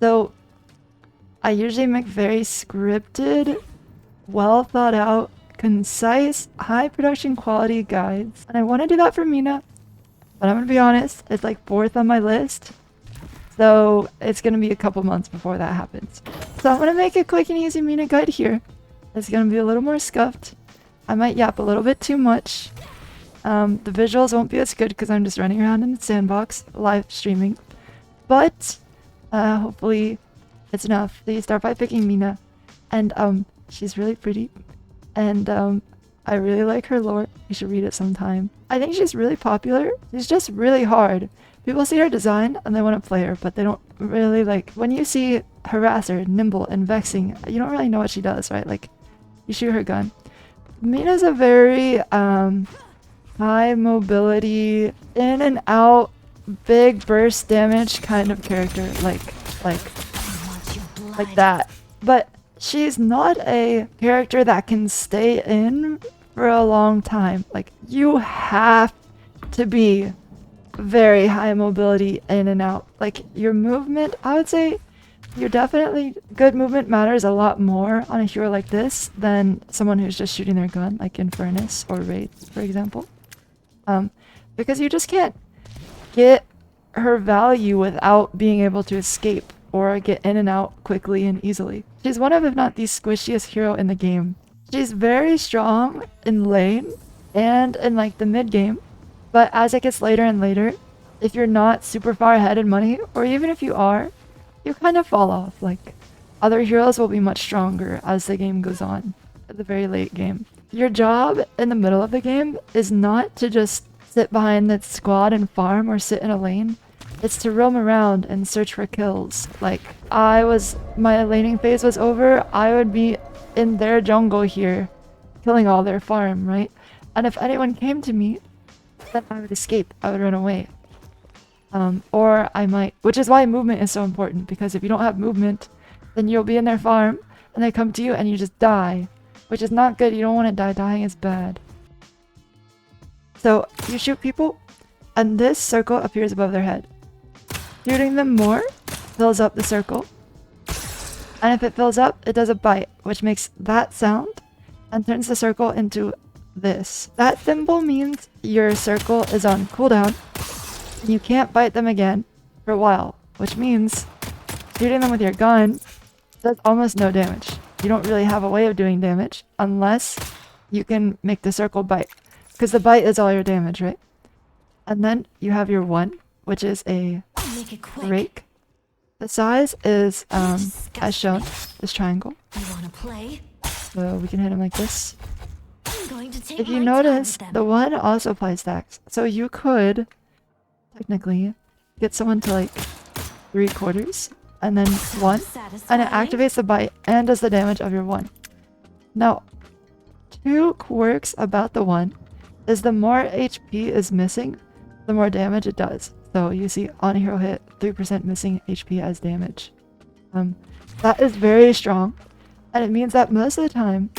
So I usually make very scripted, well thought out, concise, high production quality guides. And I want to do that for Mina, but I'm gonna be honest, it's like 4th on my list. So it's gonna be a couple months before that happens. So I'm gonna make a quick and easy Mina guide here. It's gonna be a little more scuffed. I might yap a little bit too much. The visuals won't be as good because I'm just running around in the sandbox, live streaming. But hopefully it's enough that you start by picking Mina. And she's really pretty. And I really like her lore. You should read it sometime. I think she's really popular. She's just really hard. People see her design and they want to play her, but they don't really like... When you see Harasser, Nimble, and Vexing, you don't really know what she does, right? Like, you shoot her gun. Mina's a very high mobility, in and out, big burst damage kind of character. Like that. But she's not a character that can stay in for a long time. Like, you have to be very high mobility in and out. Like, your movement, I would say you're definitely... Good movement matters a lot more on a hero like this than someone who's just shooting their gun, like in Furnace or Raid, for example. Because you just can't get her value without being able to escape or get in and out quickly and easily. She's one of, if not the squishiest hero in the game. She's very strong in lane and in like the mid game, but as it gets later and later, if you're not super far ahead in money, or even if you are, you kind of fall off. Like, other heroes will be much stronger as the game goes on, at the very late game. Your job in the middle of the game is not to just sit behind the squad and farm or sit in a lane. It's to roam around and search for kills. Like, my laning phase was over, I would be in their jungle here, killing all their farm, right? And if anyone came to me, then I would escape, I would run away. Or I might, which is why movement is so important, because if you don't have movement, then you'll be in their farm, and they come to you and you just die. Which is not good, you don't want to die, dying is bad. So, you shoot people, and this circle appears above their head. Shooting them more fills up the circle. And if it fills up, it does a bite, which makes that sound, and turns the circle into this. That symbol means your circle is on cooldown, and you can't bite them again for a while, which means shooting them with your gun does almost no damage. You don't really have a way of doing damage unless you can make the circle bite, because the bite is all your damage, right? And then you have your 1, which is a rake. The size is, as shown, this triangle. So we can hit him like this. If you notice, the 1 also applies stacks. So you could, technically, get someone to like 3/4, and then 1, and it activates the bite and does the damage of your 1. Now, 2 quirks about the 1 is the more HP is missing, the more damage it does. So you see on a hero hit, 3% missing HP as damage. That is very strong, and it means that most of the time,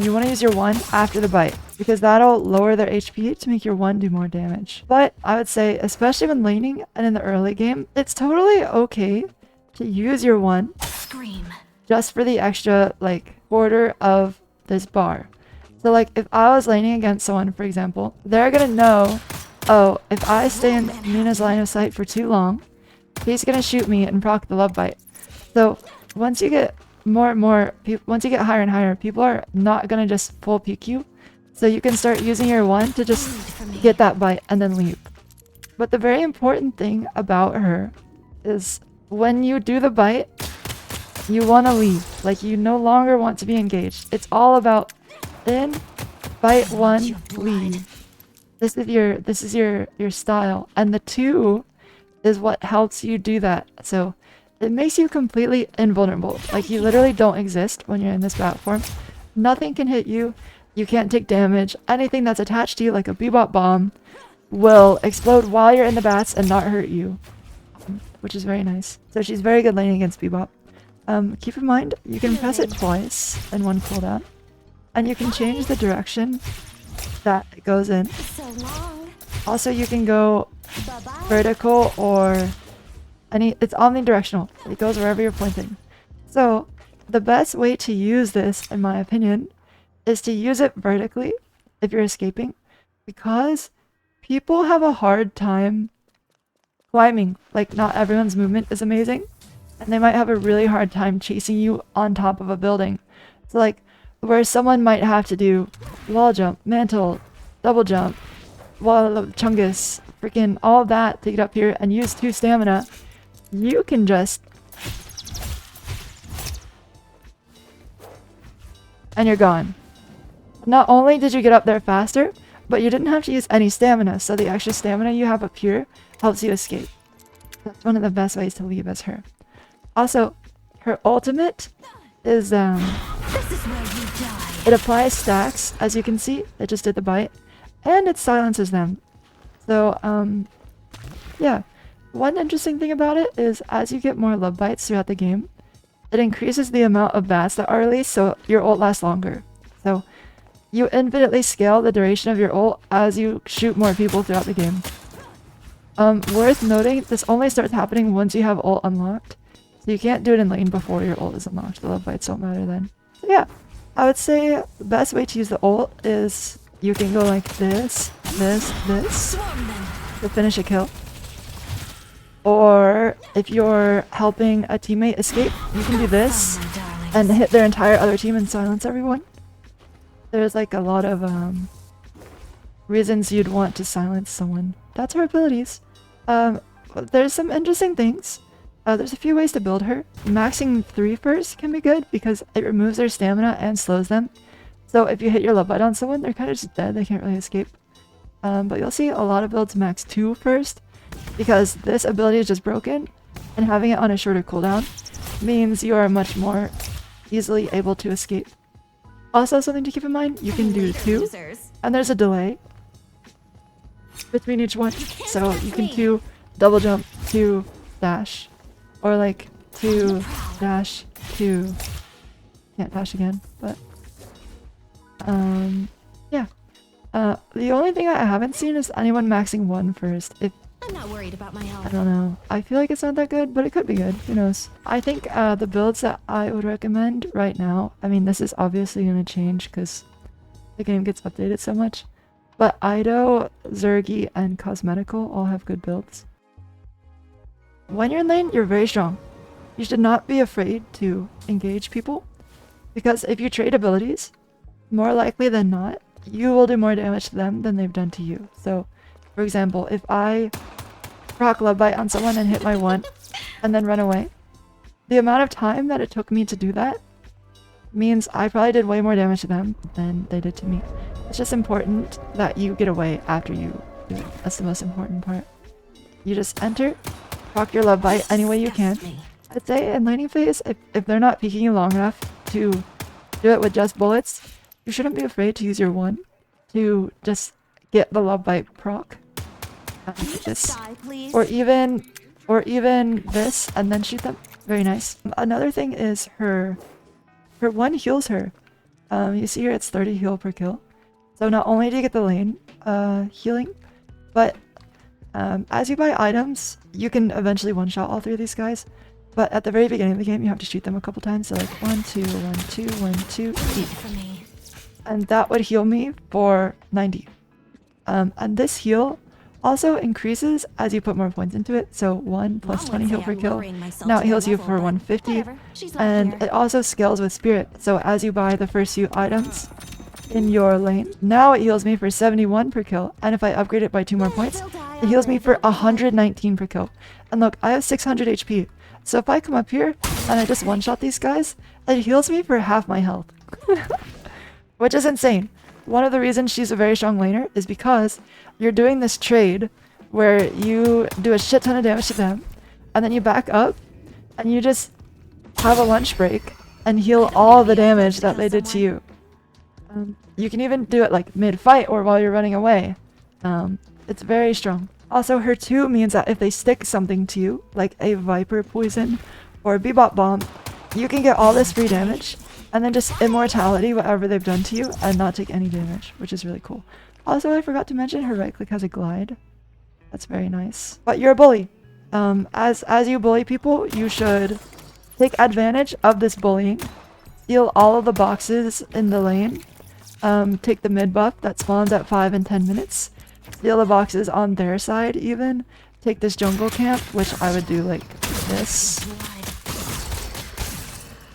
you want to use your 1 after the bite, because that'll lower their HP to make your 1 do more damage. But I would say, especially when laning and in the early game, it's totally okay to use your 1 just for the extra like quarter of this bar. So like if I was laning against someone, for example, they're gonna know, oh, if I stay in Mina's line of sight for too long, he's gonna shoot me and proc the love bite. So once you get more and more, once you get higher and higher, people are not gonna just full peek you. So you can start using your 1 to just get that bite and then leave. But the very important thing about her is when you do the bite, you want to leave. Like, you no longer want to be engaged. It's all about in, bite 1, leave. This is your style. And the 2 is what helps you do that. So it makes you completely invulnerable. Like, you literally don't exist when you're in this platform. Nothing can hit you. You can't take damage. Anything that's attached to you, like a bebop bomb, will explode while you're in the bats and not hurt you. Which is very nice. So she's very good laning against bebop. Keep in mind, you can press it twice in 1 cooldown. And you can change the direction that it goes in. Also, you can go vertical or It's omnidirectional. It goes wherever you're pointing. So the best way to use this, in my opinion, is to use it vertically if you're escaping, because people have a hard time climbing. Like, not everyone's movement is amazing, and they might have a really hard time chasing you on top of a building. So like, where someone might have to do wall jump, mantle, double jump, wall chungus, freaking all of that to get up here and use 2 stamina, you can just... and you're gone. Not only did you get up there faster, but you didn't have to use any stamina, so the extra stamina you have up here helps you escape. That's one of the best ways to leave as her. Also, her ultimate is, This is where you die. it applies stacks, as you can see. It just did the bite. And it silences them. So, yeah. One interesting thing about it is, as you get more love bites throughout the game, it increases the amount of bats that are released, so your ult lasts longer. So, you infinitely scale the duration of your ult as you shoot more people throughout the game. Worth noting, this only starts happening once you have ult unlocked. So you can't do it in lane before your ult is unlocked. The love bites don't matter then. So yeah, I would say the best way to use the ult is you can go like this, this, this to finish a kill. Or if you're helping a teammate escape, you can do this and hit their entire other team and silence everyone. There's like a lot of reasons you'd want to silence someone. That's her abilities. There's some interesting things. There's a few ways to build her. Maxing 3 first can be good because it removes their stamina and slows them. So if you hit your love bite on someone, they're kind of just dead. They can't really escape. But you'll see a lot of builds max 2 first because this ability is just broken, and having it on a shorter cooldown means you are much more easily able to escape. Also, something to keep in mind, you can do 2, and there's a delay between each one. So you can do double jump, 2 dash, or like 2 dash, 2. Can't dash again, but yeah. The only thing I haven't seen is anyone maxing 1 first. I'm not worried about my health. I don't know. I feel like it's not that good, but it could be good. Who knows? I think the builds that I would recommend right now, I mean, this is obviously going to change because the game gets updated so much, but Ido, Zergy, and Cosmetical all have good builds. When you're in lane, you're very strong. You should not be afraid to engage people, because if you trade abilities, more likely than not, you will do more damage to them than they've done to you. So, for example, if I proc love bite on someone and hit my 1 and then run away, the amount of time that it took me to do that means I probably did way more damage to them than they did to me. It's just important that you get away after you do it. That's the most important part. You just enter, proc your love bite any way you can. I'd say in laning phase, if they're not peeking you long enough to do it with just bullets, you shouldn't be afraid to use your 1 to just get the love bite proc. Or even this and then shoot them. Very nice. Another thing is her 1 heals her. You see here it's 30 heal per kill. So not only do you get the lane healing, but as you buy items, you can eventually one-shot all 3 of these guys. But at the very beginning of the game, you have to shoot them a couple times. So like 1, 2, 1, 2, 1, 2, eat. And that would heal me for 90. And this heal also increases as you put more points into it. So 1 plus 20 heal per kill. Now it heals you for 150. And it also scales with spirit. So as you buy the first few items in your lane, now it heals me for 71 per kill. And if I upgrade it by 2 more points, it heals me for 119 per kill. And look, I have 600 HP. So if I come up here and I just one-shot these guys, it heals me for half my health. Which is insane. One of the reasons she's a very strong laner is because you're doing this trade where you do a shit ton of damage to them, and then you back up, and you just have a lunch break and heal all the damage that they did to you. You can even do it like mid-fight or while you're running away. It's very strong. Also, her 2 means that if they stick something to you, like a Viper Poison or a Bebop Bomb, you can get all this free damage, and then just immortality whatever they've done to you and not take any damage, which is really cool. Also, I forgot to mention her right click has a glide. That's very nice. But you're a bully. As you bully people, you should take advantage of this bullying, steal all of the boxes in the lane, take the mid buff that spawns at 5 and 10 minutes, steal the boxes on their side even, take this jungle camp, which I would do like this.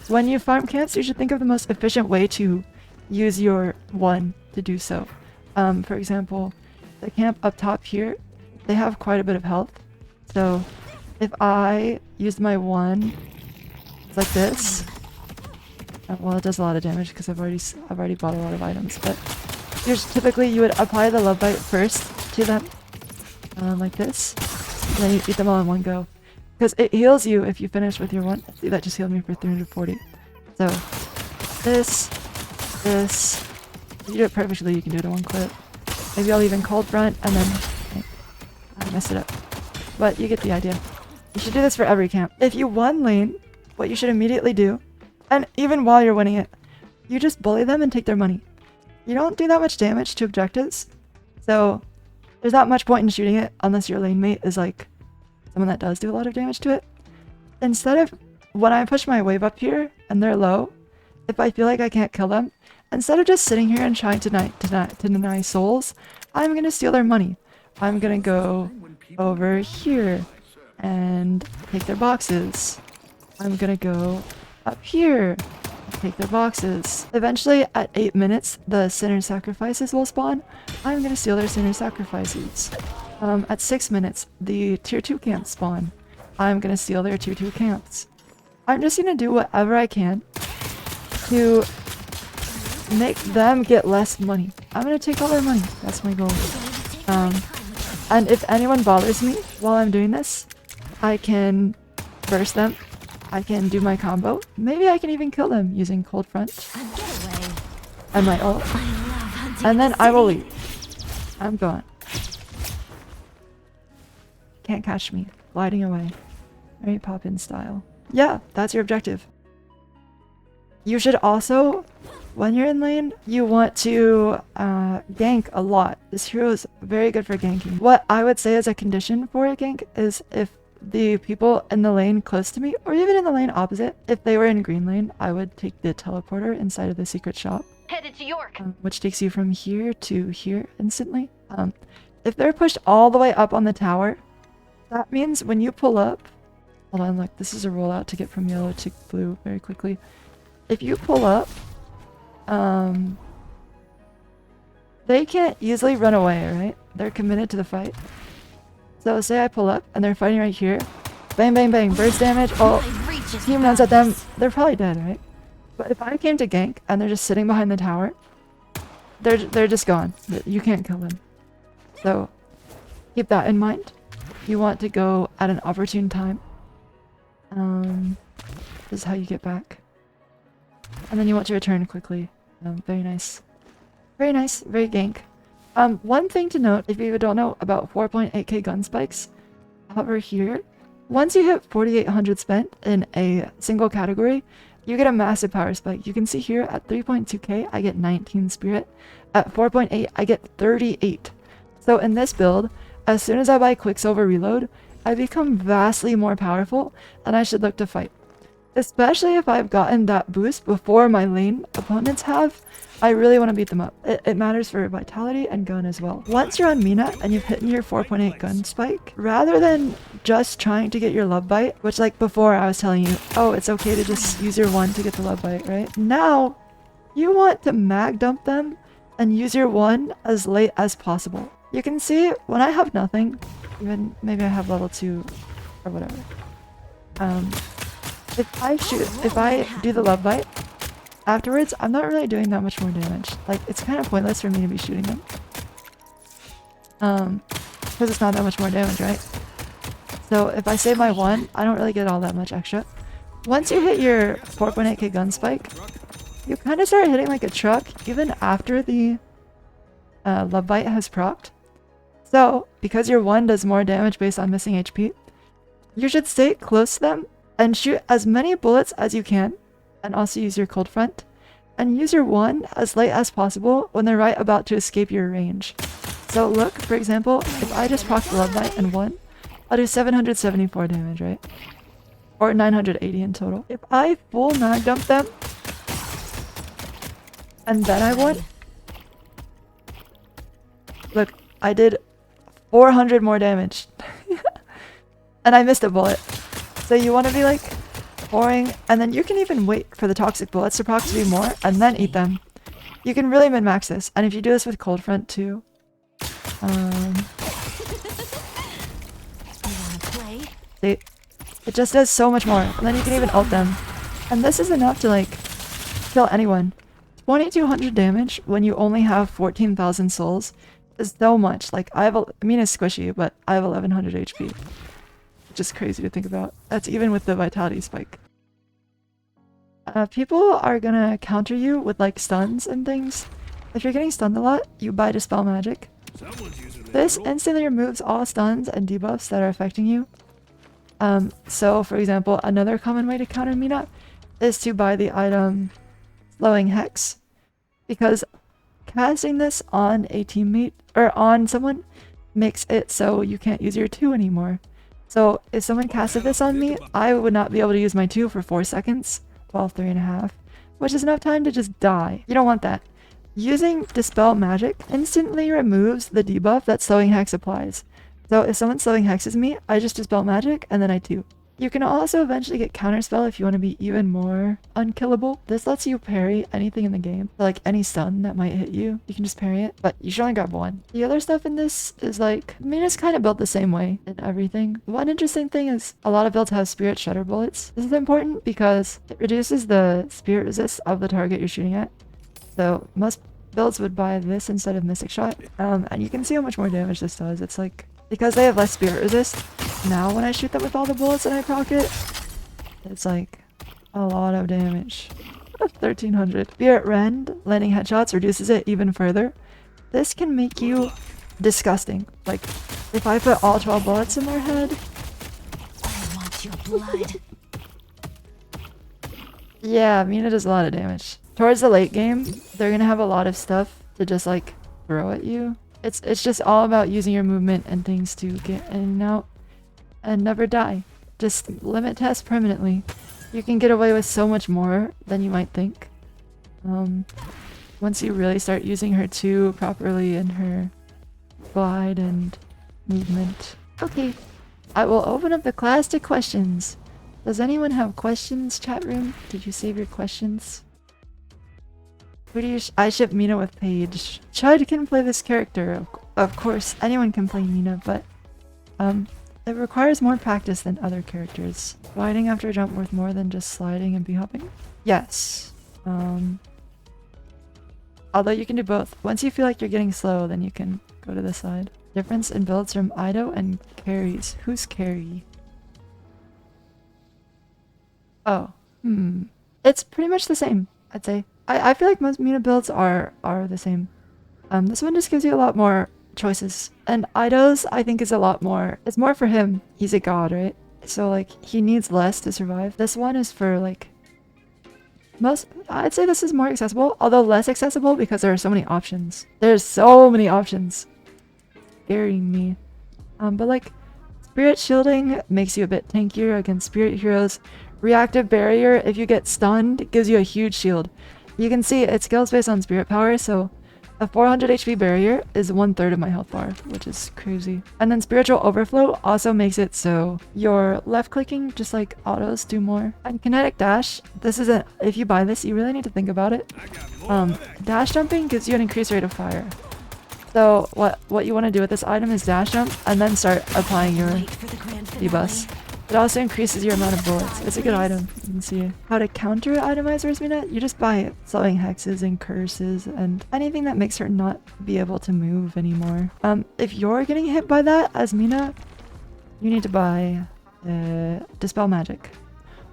When you farm camps, you should think of the most efficient way to use your one to do so. For example, the camp up top here, they have quite a bit of health. So if I used my one like this, well, it does a lot of damage because I've already bought a lot of items. But here's typically you would apply the love bite first to them, like this, and then you eat them all in one go. Because it heals you if you finish with your one. See, that just healed me for 340. So, this. If you do it perfectly, you can do it in one clip. Maybe I'll even cold front and then I messed it up. But you get the idea. You should do this for every camp. If you won lane, what you should immediately do, and even while you're winning it, you just bully them and take their money. You don't do that much damage to objectives, so there's not much point in shooting it unless your lane mate is like someone that does do a lot of damage to it. Instead of, when I push my wave up here and they're low, if I feel like I can't kill them, instead of just sitting here and trying to deny souls, I'm gonna steal their money. I'm gonna go over here and take their boxes. I'm gonna go up here, take their boxes. Eventually, at 8 minutes, the sinner sacrifices will spawn. I'm gonna steal their sinner sacrifices. At 6 minutes, the tier 2 camps spawn. I'm gonna steal their tier 2 camps. I'm just gonna do whatever I can to make them get less money. I'm gonna take all their money. That's my goal. And if anyone bothers me while I'm doing this, I can burst them. I can do my combo. Maybe I can even kill them using cold front and my ult. And then I will leave. I'm gone. Can't catch me. Gliding away. Very pop-in style. Yeah, that's your objective. You should also, when you're in lane, you want to gank a lot. This hero is very good for ganking. What I would say as a condition for a gank is if the people in the lane close to me, or even in the lane opposite, if they were in green lane, I would take the teleporter inside of the secret shop. Headed to York. Which takes you from here to here instantly. If they're pushed all the way up on the tower, that means when you pull up, hold on, look, this is a rollout to get from yellow to blue very quickly. If you pull up, they can't easily run away, right? They're committed to the fight. So say I pull up and they're fighting right here. Bang, bang, bang, burst damage. Oh, team runs at them. They're probably dead, right? But if I came to gank and they're just sitting behind the tower, they're just gone. You can't kill them. So keep that in mind. You want to go at an opportune time. This is how you get back. And then you want to return quickly. Very nice. Very nice. Very gank. One thing to note, if you don't know about 4.8k gun spikes, hover here. Once you hit 4,800 spent in a single category, you get a massive power spike. You can see here at 3.2k, I get 19 spirit. At 4.8, I get 38. So in this build, as soon as I buy Quicksilver Reload, I become vastly more powerful, and I should look to fight. Especially if I've gotten that boost before my lane opponents have, I really want to beat them up. It matters for vitality and gun as well. Once you're on Mina and you've hit your 4.8 gun spike, rather than just trying to get your love bite, which like before I was telling you, oh, it's okay to just use your one to get the love bite, right? Now, you want to mag dump them and use your one as late as possible. You can see when I have nothing, even maybe I have level 2 or whatever. If I do the love bite, afterwards, I'm not really doing that much more damage. Like, it's kind of pointless for me to be shooting them. Because it's not that much more damage, right? So if I save my one, I don't really get all that much extra. Once you hit your 4.8k gun spike, you kind of start hitting like a truck, even after the love bite has procced. So, because your one does more damage based on missing HP, you should stay close to them and shoot as many bullets as you can, and also use your cold front, and use your one as late as possible when they're right about to escape your range. So look, for example, if I just proc the love bite and one, I'll do 774 damage, right? Or 980 in total. If I full mag dump them, and then I won, look, I did 400 more damage. And I missed a bullet. So you want to be like pouring, and then you can even wait for the toxic bullets to proc to be more, and then eat them. You can really min-max this, and if you do this with Cold Front too, see, it just does so much more, and then you can even ult them. And this is enough to like kill anyone. 2200 damage when you only have 14,000 souls is so much. Like I mean it's squishy, but I have 1100 HP. Which is crazy to think about. That's even with the vitality spike. People are gonna counter you with like stuns and things. If you're getting stunned a lot, you buy Dispel Magic. This instantly removes all stuns and debuffs that are affecting you. So for example, another common way to counter Mina is to buy the item Slowing Hex. Because casting this on a teammate, or on someone, makes it so you can't use your 2 anymore. So if someone casted this on me, I would not be able to use my 2 for 4 seconds. Well, 3.5, which is enough time to just die. You don't want that. Using Dispel Magic instantly removes the debuff that Slowing Hex applies. So if someone Slowing Hexes me, I just Dispel Magic and then I 2. You can also eventually get Counterspell if you want to be even more unkillable. This lets you parry anything in the game. So like any stun that might hit you, you can just parry it, but you should only grab 1. The other stuff in this is like, Mina's kind of built the same way in everything. One interesting thing is a lot of builds have Spirit Shredder bullets. This is important because it reduces the spirit resist of the target you're shooting at. So most builds would buy this instead of Mystic Shot. And you can see how much more damage this does. It's like, because they have less spirit resist, now when I shoot them with all the bullets and I proc it, it's like a lot of damage. 1300. Spirit Rend, landing headshots, reduces it even further. This can make you disgusting. Like, if I put all 12 bullets in their head... I want your blood. Yeah, Mina does a lot of damage. Towards the late game, they're gonna have a lot of stuff to just like throw at you. It's just all about using your movement and things to get in and out and never die. Just limit test permanently. You can get away with so much more than you might think. Once you really start using her 2 properly in her glide and movement. Okay, I will open up the class to questions. Does anyone have questions, chat room? Did you save your questions? Who do you I ship Mina with Paige. Chud can play this character. Of course, anyone can play Mina, but it requires more practice than other characters. Gliding after a jump worth more than just sliding and b-hopping? Yes. Although you can do both. Once you feel like you're getting slow, then you can go to the side. Difference in builds from Ido and carries. Who's carry? Oh. It's pretty much the same, I'd say. I feel like most Mina builds are the same. This one just gives you a lot more choices. And Ido's, I think, is a lot more... It's more for him. He's a god, right? So, like, he needs less to survive. This one is for, like... I'd say this is more accessible, although less accessible because there are so many options. There's so many options. Scaring me. But, like, Spirit Shielding makes you a bit tankier against Spirit Heroes. Reactive Barrier, if you get stunned, gives you a huge shield. You can see it scales based on spirit power, so a 400 HP barrier is 1/3 of my health bar, which is crazy. And then Spiritual Overflow also makes it so your left clicking just like autos do more. And Kinetic Dash, this is if you buy this, you really need to think about it. Dash jumping gives you an increased rate of fire. So what you want to do with this item is dash jump and then start applying your debuffs. It also increases your amount of bullets. It's a good item. You can see how to counter itemize Mina. You just buy Slowing Hexes and curses and anything that makes her not be able to move anymore. If you're getting hit by that as Mina, you need to buy Dispel Magic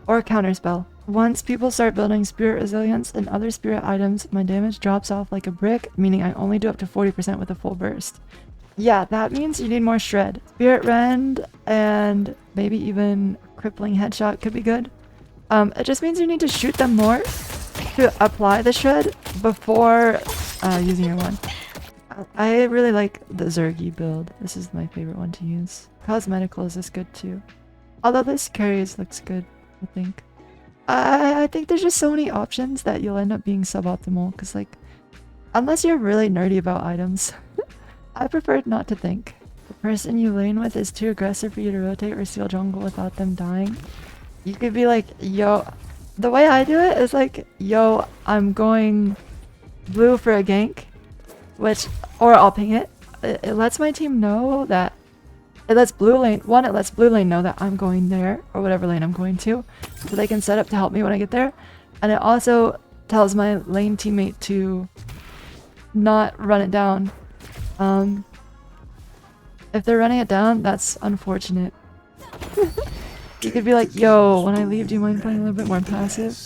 or Counterspell. Once people start building Spirit Resilience and other spirit items, my damage drops off like a brick, meaning I only do up to 40% with a full burst. Yeah, that means you need more Shred. Spirit Rend and maybe even Crippling Headshot could be good. It just means you need to shoot them more to apply the Shred before using your one. I really like the Zergy build. This is my favorite one to use. Cosmeticals is good too. Although this carries looks good, I think. I think there's just so many options that you'll end up being suboptimal, because like, unless you're really nerdy about items, I prefer not to think. The person you lane with is too aggressive for you to rotate or steal jungle without them dying. You could be like, yo, the way I do it is like, yo, I'm going blue for a gank, or I'll ping it. It lets my team know that, it lets blue lane know that I'm going there, or whatever lane I'm going to, so they can set up to help me when I get there. And it also tells my lane teammate to not run it down. If they're running it down, that's unfortunate. You could be like, yo, when I leave, do you mind playing a little bit more passive?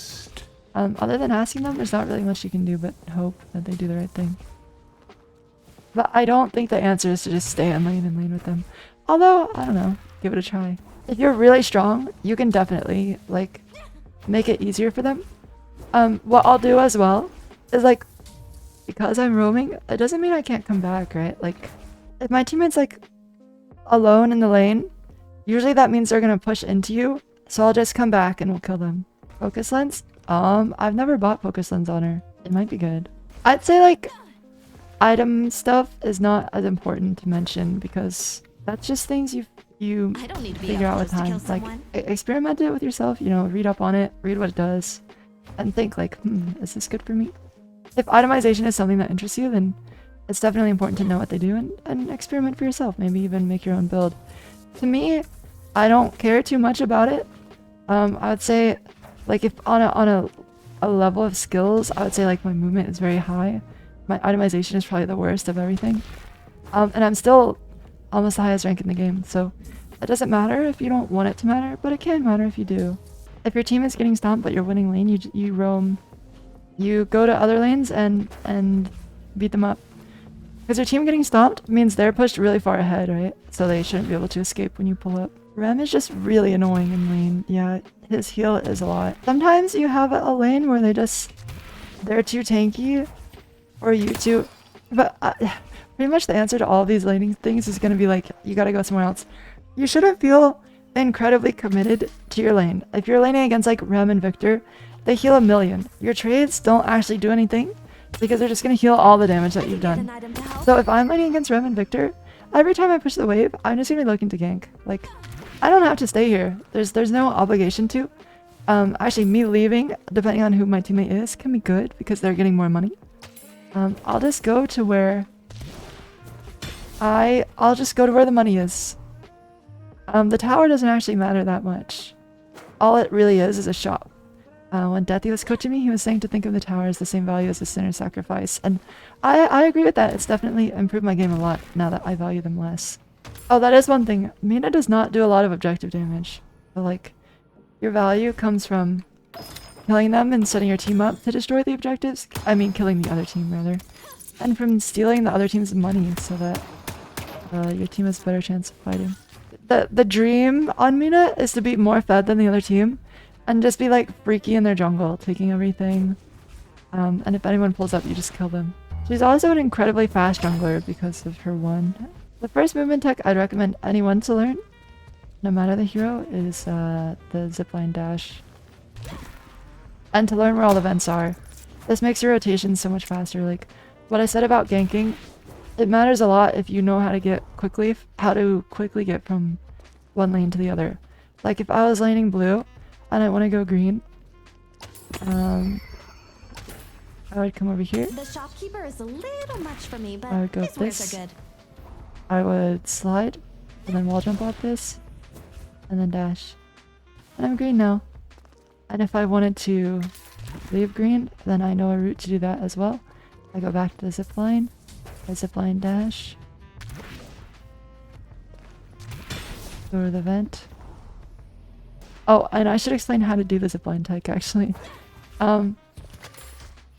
Other than asking them, there's not really much you can do but hope that they do the right thing. But I don't think the answer is to just stay in lane and lane with them. Although, I don't know, give it a try. If you're really strong, you can definitely, like, make it easier for them. What I'll do as well is, like, because I'm roaming, it doesn't mean I can't come back, right? Like, if my teammate's, like, alone in the lane, usually that means they're gonna push into you, so I'll just come back and we'll kill them. Focus lens? I've never bought focus lens on her. It might be good. I'd say, like, item stuff is not as important to mention because that's just things you I don't need to be figure up out with close to time. kill Like, someone. experiment it with yourself, you know, read up on it, read what it does, and think like, is this good for me? If itemization is something that interests you, then it's definitely important to know what they do and experiment for yourself. Maybe even make your own build. To me, I don't care too much about it. I would say, like, if on a level of skills, I would say like my movement is very high. My itemization is probably the worst of everything. And I'm still almost the highest rank in the game, so it doesn't matter if you don't want it to matter, but it can matter if you do. If your team is getting stomped but you're winning lane, you roam. You go to other lanes and beat them up. Because your team getting stomped means they're pushed really far ahead, right? So they shouldn't be able to escape when you pull up. Rem is just really annoying in lane. Yeah, his heal is a lot. Sometimes you have a lane where they're too tanky, or you too, but pretty much the answer to all of these laning things is going to be like, you gotta go somewhere else. You shouldn't feel incredibly committed to your lane. If you're laning against like Rem and Victor, they heal 1,000,000. Your trades don't actually do anything because they're just going to heal all the damage that you've done. So if I'm laning against Rem and Victor, every time I push the wave, I'm just going to be looking to gank. Like, I don't have to stay here. There's no obligation to. Actually, me leaving, depending on who my teammate is, can be good because they're getting more money. I'll just go to where I'll just go to where the money is. The tower doesn't actually matter that much. All it really is a shop. When Deathy was coaching me, he was saying to think of the tower as the same value as the sinner's sacrifice, and I agree with that. It's definitely improved my game a lot now that I value them less. Oh, that is one thing. Mina does not do a lot of objective damage. So, like, your value comes from killing them and setting your team up to destroy the objectives. I mean, killing the other team, rather. And from stealing the other team's money so that your team has a better chance of fighting. The dream on Mina is to be more fed than the other team and just be like freaky in their jungle, taking everything. And if anyone pulls up, you just kill them. She's also an incredibly fast jungler because of her one. The first movement tech I'd recommend anyone to learn, no matter the hero, is the zipline dash. And to learn where all the vents are. This makes your rotation so much faster. Like, what I said about ganking, it matters a lot if you know how to quickly get from one lane to the other. Like, if I was laning blue and I want to go green, I would come over here. The shopkeeper is a little much for me, but I would go his wares this. are good. I would slide, and then wall jump off this, and then dash. And I'm green now. And if I wanted to leave green, then I know a route to do that as well. I go back to the zipline, I zipline dash, go to the vent. Oh, and I should explain how to do the zipline tech actually. I'll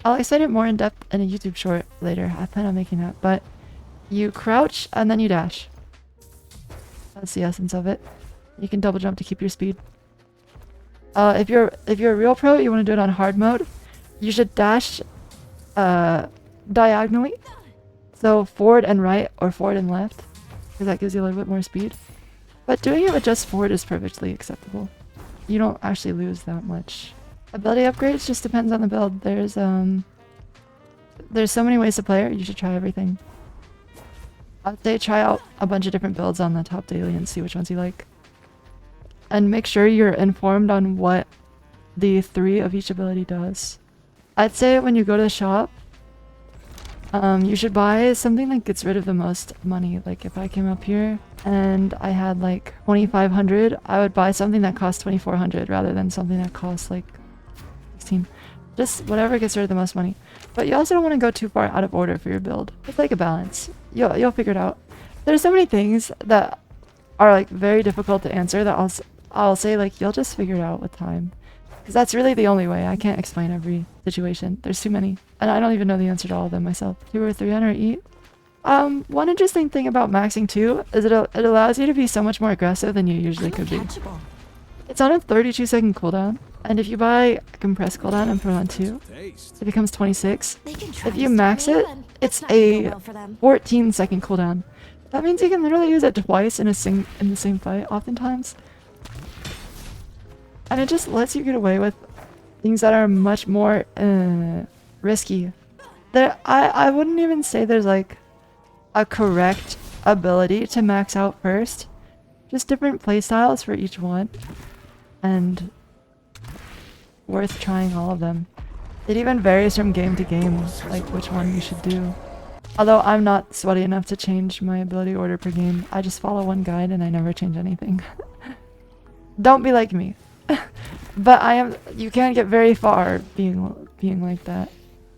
explain it more in depth in a YouTube short later. I plan on making that, but you crouch and then you dash. That's the essence of it. You can double jump to keep your speed. If you're a real pro, you want to do it on hard mode. You should dash diagonally, so forward and right or forward and left, because that gives you a little bit more speed. But doing it with just forward is perfectly acceptable. You don't actually lose that much. Ability upgrades just depends on the build. There's so many ways to play it, you should try everything. I'd say try out a bunch of different builds on the top daily and see which ones you like. And make sure you're informed on what the 3 of each ability does. I'd say when you go to the shop, you should buy something that gets rid of the most money. Like if I came up here and I had like 2,500, I would buy something that costs 2,400 rather than something that costs like 16. Just whatever gets rid of the most money. But you also don't want to go too far out of order for your build. It's like a balance. You'll figure it out. There's so many things that are like very difficult to answer that I'll say like you'll just figure it out with time. Because that's really the only way. I can't explain every situation. There's too many. And I don't even know the answer to all of them myself. 2 or 300 eat. One interesting thing about maxing 2 is it allows you to be so much more aggressive than you usually could be. It's on a 32-second cooldown. And if you buy a compressed cooldown and put it on 2, it becomes 26. If you max it, it's a 14-second cooldown. That means you can literally use it twice in the same fight, oftentimes. And it just lets you get away with things that are much more risky. I wouldn't even say there's like a correct ability to max out first. Just different playstyles for each one. And worth trying all of them. It even varies from game to game, like which one you should do. Although I'm not sweaty enough to change my ability order per game. I just follow one guide and I never change anything. Don't be like me. But I am. You can't get very far being like that.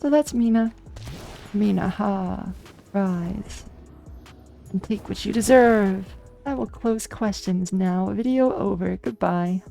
So that's Mina. Mina, ha, rise, and take what you deserve. I will close questions now. Video over. Goodbye.